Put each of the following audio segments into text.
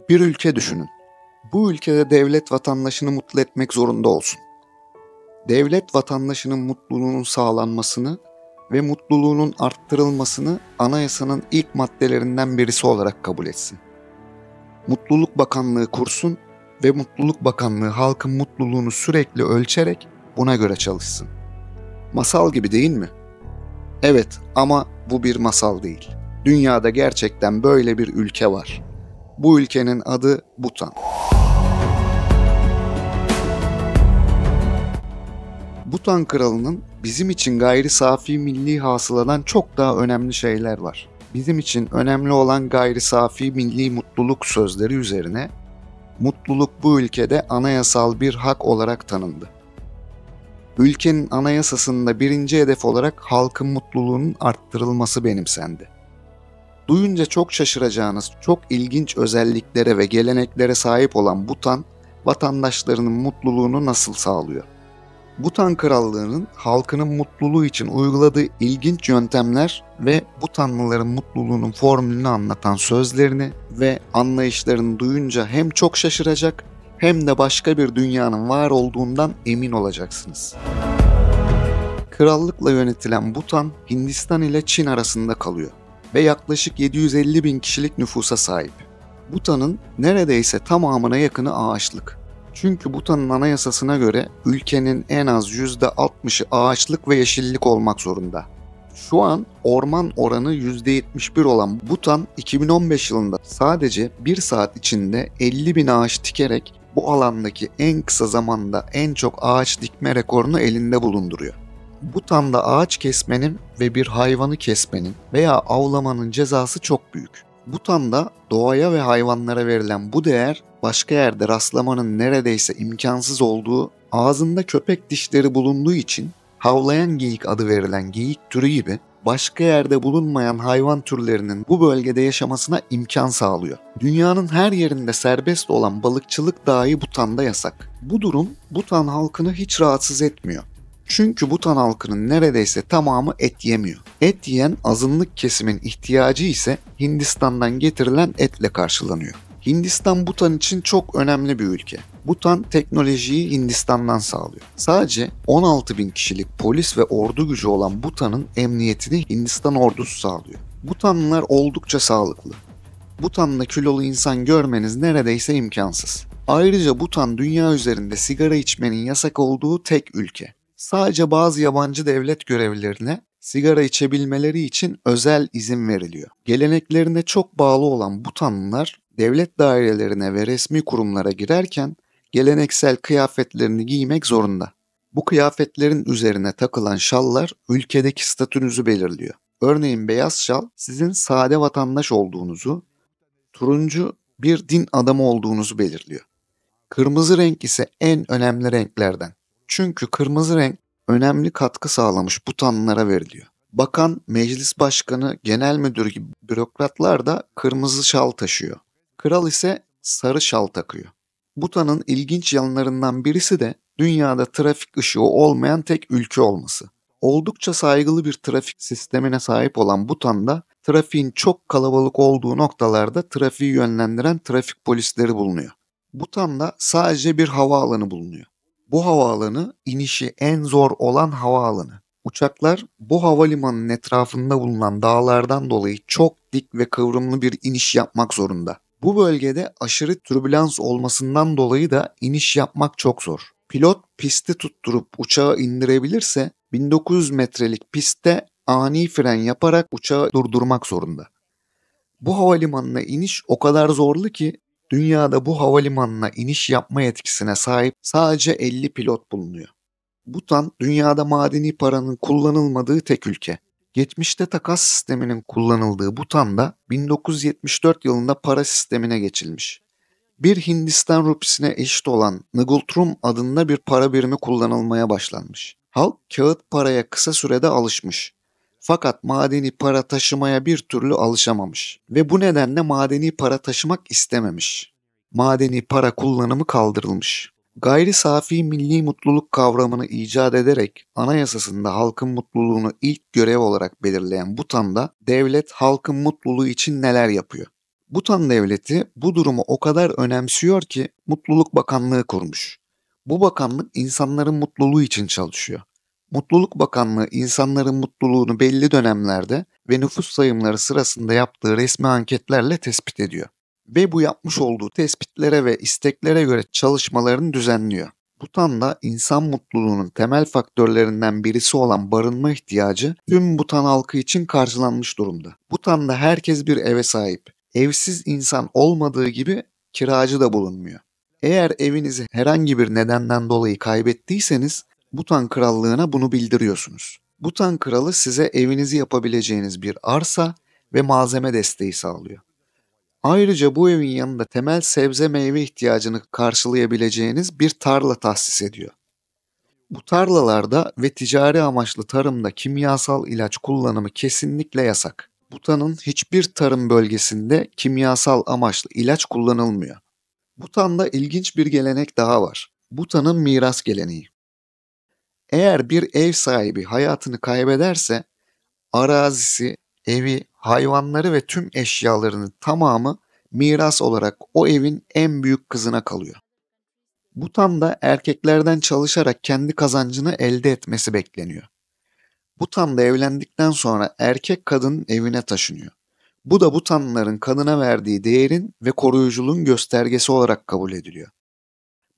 Bir ülke düşünün. Bu ülkede devlet vatandaşını mutlu etmek zorunda olsun. Devlet vatandaşının mutluluğunun sağlanmasını ve mutluluğunun arttırılmasını anayasanın ilk maddelerinden birisi olarak kabul etsin. Mutluluk Bakanlığı kursun ve Mutluluk Bakanlığı halkın mutluluğunu sürekli ölçerek buna göre çalışsın. Masal gibi değil mi? Evet, ama bu bir masal değil. Dünyada gerçekten böyle bir ülke var. Bu ülkenin adı Bhutan. Bhutan kralının bizim için gayri safi milli hasıladan çok daha önemli şeyler var. Bizim için önemli olan gayri safi milli mutluluk sözleri üzerine mutluluk bu ülkede anayasal bir hak olarak tanındı. Ülkenin anayasasında birinci hedef olarak halkın mutluluğunun arttırılması benimsendi. Duyunca çok şaşıracağınız çok ilginç özelliklere ve geleneklere sahip olan Bhutan, vatandaşlarının mutluluğunu nasıl sağlıyor? Bhutan Krallığı'nın halkının mutluluğu için uyguladığı ilginç yöntemler ve Bhutanlıların mutluluğunun formülünü anlatan sözlerini ve anlayışlarını duyunca hem çok şaşıracak hem de başka bir dünyanın var olduğundan emin olacaksınız. Krallıkla yönetilen Bhutan, Hindistan ile Çin arasında kalıyor ve yaklaşık 750 bin kişilik nüfusa sahip. Bhutan'ın neredeyse tamamına yakını ağaçlık. Çünkü Bhutan'ın anayasasına göre ülkenin en az %60'ı ağaçlık ve yeşillik olmak zorunda. Şu an orman oranı %71 olan Bhutan, 2015 yılında sadece 1 saat içinde 50 bin ağaç dikerek bu alandaki en kısa zamanda en çok ağaç dikme rekorunu elinde bulunduruyor. Bhutan'da ağaç kesmenin ve bir hayvanı kesmenin veya avlamanın cezası çok büyük. Bhutan'da doğaya ve hayvanlara verilen bu değer başka yerde rastlamanın neredeyse imkansız olduğu, ağzında köpek dişleri bulunduğu için havlayan geyik adı verilen geyik türü gibi başka yerde bulunmayan hayvan türlerinin bu bölgede yaşamasına imkan sağlıyor. Dünyanın her yerinde serbest olan balıkçılık dahi Bhutan'da yasak. Bu durum Bhutan halkını hiç rahatsız etmiyor. Çünkü Bhutan halkının neredeyse tamamı et yemiyor. Et yiyen azınlık kesimin ihtiyacı ise Hindistan'dan getirilen etle karşılanıyor. Hindistan Bhutan için çok önemli bir ülke. Bhutan teknolojiyi Hindistan'dan sağlıyor. Sadece 16 bin kişilik polis ve ordu gücü olan Bhutan'ın emniyetini Hindistan ordusu sağlıyor. Bhutanlılar oldukça sağlıklı. Bhutan'da kilolu insan görmeniz neredeyse imkansız. Ayrıca Bhutan dünya üzerinde sigara içmenin yasak olduğu tek ülke. Sadece bazı yabancı devlet görevlilerine sigara içebilmeleri için özel izin veriliyor. Geleneklerine çok bağlı olan Bhutanlılar devlet dairelerine ve resmi kurumlara girerken geleneksel kıyafetlerini giymek zorunda. Bu kıyafetlerin üzerine takılan şallar ülkedeki statünüzü belirliyor. Örneğin beyaz şal sizin sade vatandaş olduğunuzu, turuncu bir din adamı olduğunuzu belirliyor. Kırmızı renk ise en önemli renklerden. Çünkü kırmızı renk önemli katkı sağlamış Bhutanlılara veriliyor. Bakan, meclis başkanı, genel müdür gibi bürokratlar da kırmızı şal taşıyor. Kral ise sarı şal takıyor. Bhutan'ın ilginç yanlarından birisi de dünyada trafik ışığı olmayan tek ülke olması. Oldukça saygılı bir trafik sistemine sahip olan Bhutan'da trafiğin çok kalabalık olduğu noktalarda trafiği yönlendiren trafik polisleri bulunuyor. Bhutan'da sadece bir havaalanı bulunuyor. Bu havaalanı inişi en zor olan havaalanı. Uçaklar bu havalimanının etrafında bulunan dağlardan dolayı çok dik ve kıvrımlı bir iniş yapmak zorunda. Bu bölgede aşırı türbülans olmasından dolayı da iniş yapmak çok zor. Pilot pisti tutturup uçağı indirebilirse 1900 metrelik pistte ani fren yaparak uçağı durdurmak zorunda. Bu havalimanına iniş o kadar zorlu ki dünyada bu havalimanına iniş yapma yetkisine sahip sadece 50 pilot bulunuyor. Bhutan, dünyada madeni paranın kullanılmadığı tek ülke. Geçmişte takas sisteminin kullanıldığı Bhutan'da 1974 yılında para sistemine geçilmiş. Bir Hindistan rupisine eşit olan Ngultrum adında bir para birimi kullanılmaya başlanmış. Halk kağıt paraya kısa sürede alışmış. Fakat madeni para taşımaya bir türlü alışamamış ve bu nedenle madeni para taşımak istememiş. Madeni para kullanımı kaldırılmış. Gayri safi milli mutluluk kavramını icat ederek anayasasında halkın mutluluğunu ilk görev olarak belirleyen Bhutan'da devlet halkın mutluluğu için neler yapıyor? Butan devleti bu durumu o kadar önemsiyor ki Mutluluk Bakanlığı kurmuş. Bu bakanlık insanların mutluluğu için çalışıyor. Mutluluk Bakanlığı insanların mutluluğunu belli dönemlerde ve nüfus sayımları sırasında yaptığı resmi anketlerle tespit ediyor. Ve bu yapmış olduğu tespitlere ve isteklere göre çalışmalarını düzenliyor. Bhutan'da insan mutluluğunun temel faktörlerinden birisi olan barınma ihtiyacı tüm Bhutan halkı için karşılanmış durumda. Bhutan'da herkes bir eve sahip. Evsiz insan olmadığı gibi kiracı da bulunmuyor. Eğer evinizi herhangi bir nedenden dolayı kaybettiyseniz Bhutan Krallığı'na bunu bildiriyorsunuz. Bhutan Kralı size evinizi yapabileceğiniz bir arsa ve malzeme desteği sağlıyor. Ayrıca bu evin yanında temel sebze meyve ihtiyacını karşılayabileceğiniz bir tarla tahsis ediyor. Bu tarlalarda ve ticari amaçlı tarımda kimyasal ilaç kullanımı kesinlikle yasak. Bhutan'ın hiçbir tarım bölgesinde kimyasal amaçlı ilaç kullanılmıyor. Bhutan'da ilginç bir gelenek daha var. Bhutan'ın miras geleneği. Eğer bir ev sahibi hayatını kaybederse arazisi, evi, hayvanları ve tüm eşyalarının tamamı miras olarak o evin en büyük kızına kalıyor. Bhutan'da erkeklerden çalışarak kendi kazancını elde etmesi bekleniyor. Bhutan'da evlendikten sonra erkek kadının evine taşınıyor. Bu da Bhutanlıların kadına verdiği değerin ve koruyuculuğun göstergesi olarak kabul ediliyor.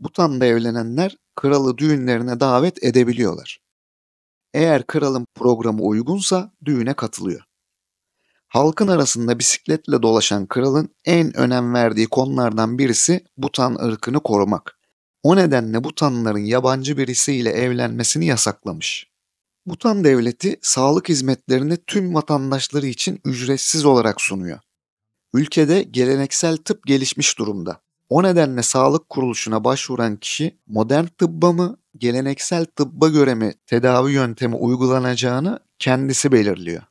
Bhutan'da evlenenler kralı düğünlerine davet edebiliyorlar. Eğer kralın programı uygunsa düğüne katılıyor. Halkın arasında bisikletle dolaşan kralın en önem verdiği konulardan birisi Bhutan ırkını korumak. O nedenle Bhutanlıların yabancı birisiyle evlenmesini yasaklamış. Bhutan devleti sağlık hizmetlerini tüm vatandaşları için ücretsiz olarak sunuyor. Ülkede geleneksel tıp gelişmiş durumda. O nedenle sağlık kuruluşuna başvuran kişi modern tıbba mı, geleneksel tıbba göre mi tedavi yöntemi uygulanacağını kendisi belirliyor.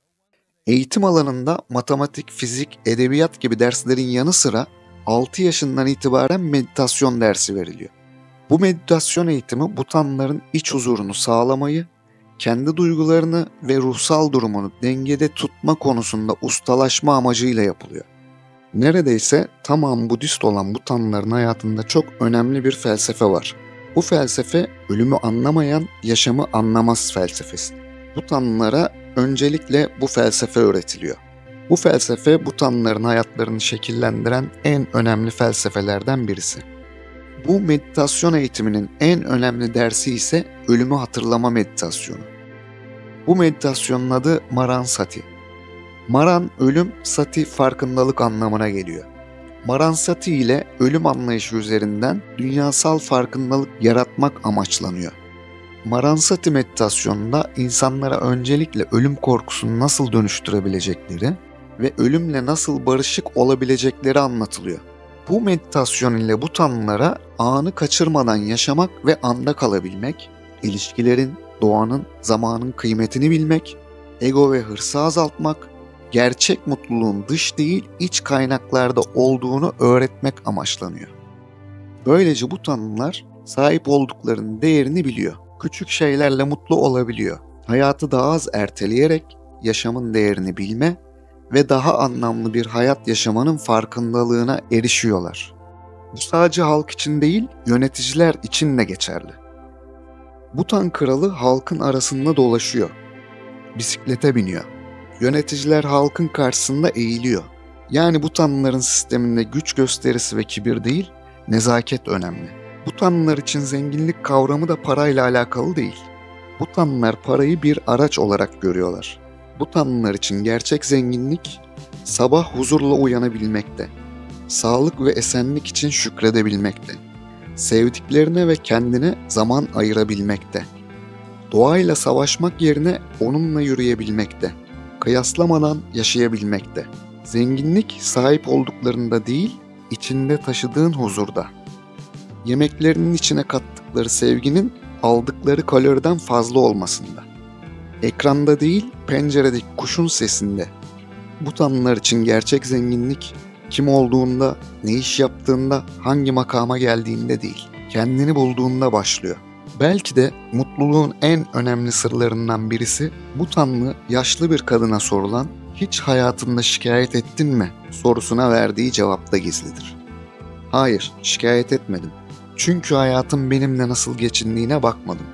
Eğitim alanında matematik, fizik, edebiyat gibi derslerin yanı sıra 6 yaşından itibaren meditasyon dersi veriliyor. Bu meditasyon eğitimi Bhutanlıların iç huzurunu sağlamayı, kendi duygularını ve ruhsal durumunu dengede tutma konusunda ustalaşma amacıyla yapılıyor. Neredeyse tamam Budist olan Bhutanlıların hayatında çok önemli bir felsefe var. Bu felsefe ölümü anlamayan yaşamı anlamaz felsefesi. Bhutanlılara öncelikle bu felsefe öğretiliyor. Bu felsefe Bhutanlıların hayatlarını şekillendiren en önemli felsefelerden birisi. Bu meditasyon eğitiminin en önemli dersi ise ölümü hatırlama meditasyonu. Bu meditasyonun adı Maran Sati. Maran ölüm, Sati farkındalık anlamına geliyor. Maran Sati ile ölüm anlayışı üzerinden dünyasal farkındalık yaratmak amaçlanıyor. Maran Sati meditasyonunda insanlara öncelikle ölüm korkusunu nasıl dönüştürebilecekleri ve ölümle nasıl barışık olabilecekleri anlatılıyor. Bu meditasyon ile Bhutanlılara anı kaçırmadan yaşamak ve anda kalabilmek, ilişkilerin, doğanın, zamanın kıymetini bilmek, ego ve hırsı azaltmak, gerçek mutluluğun dış değil iç kaynaklarda olduğunu öğretmek amaçlanıyor. Böylece Bhutanlılar sahip olduklarının değerini biliyor. Küçük şeylerle mutlu olabiliyor. Hayatı daha az erteleyerek yaşamın değerini bilme ve daha anlamlı bir hayat yaşamanın farkındalığına erişiyorlar. Bu sadece halk için değil, yöneticiler için de geçerli. Bhutan kralı halkın arasında dolaşıyor. Bisiklete biniyor. Yöneticiler halkın karşısında eğiliyor. Yani Bhutanlıların sisteminde güç gösterisi ve kibir değil, nezaket önemli. Bhutanlılar için zenginlik kavramı da parayla alakalı değil. Bhutanlılar parayı bir araç olarak görüyorlar. Bhutanlılar için gerçek zenginlik, sabah huzurla uyanabilmekte, sağlık ve esenlik için şükredebilmekte, sevdiklerine ve kendine zaman ayırabilmekte, doğayla savaşmak yerine onunla yürüyebilmekte, kıyaslamadan yaşayabilmekte. Zenginlik sahip olduklarında değil, içinde taşıdığın huzurda. Yemeklerinin içine kattıkları sevginin aldıkları kaloriden fazla olmasında. Ekranda değil, penceredeki kuşun sesinde. Bhutanlılar için gerçek zenginlik, kim olduğunda, ne iş yaptığında, hangi makama geldiğinde değil, kendini bulduğunda başlıyor. Belki de mutluluğun en önemli sırlarından birisi Bhutanlı yaşlı bir kadına sorulan Hiç hayatında şikayet ettin mi sorusuna verdiği cevapta gizlidir. Hayır, şikayet etmedim. Çünkü hayatım benimle nasıl geçindiğine bakmadım.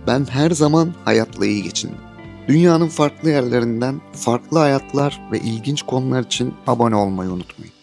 Ben her zaman hayatla iyi geçindim. Dünyanın farklı yerlerinden farklı hayatlar ve ilginç konular için abone olmayı unutmayın.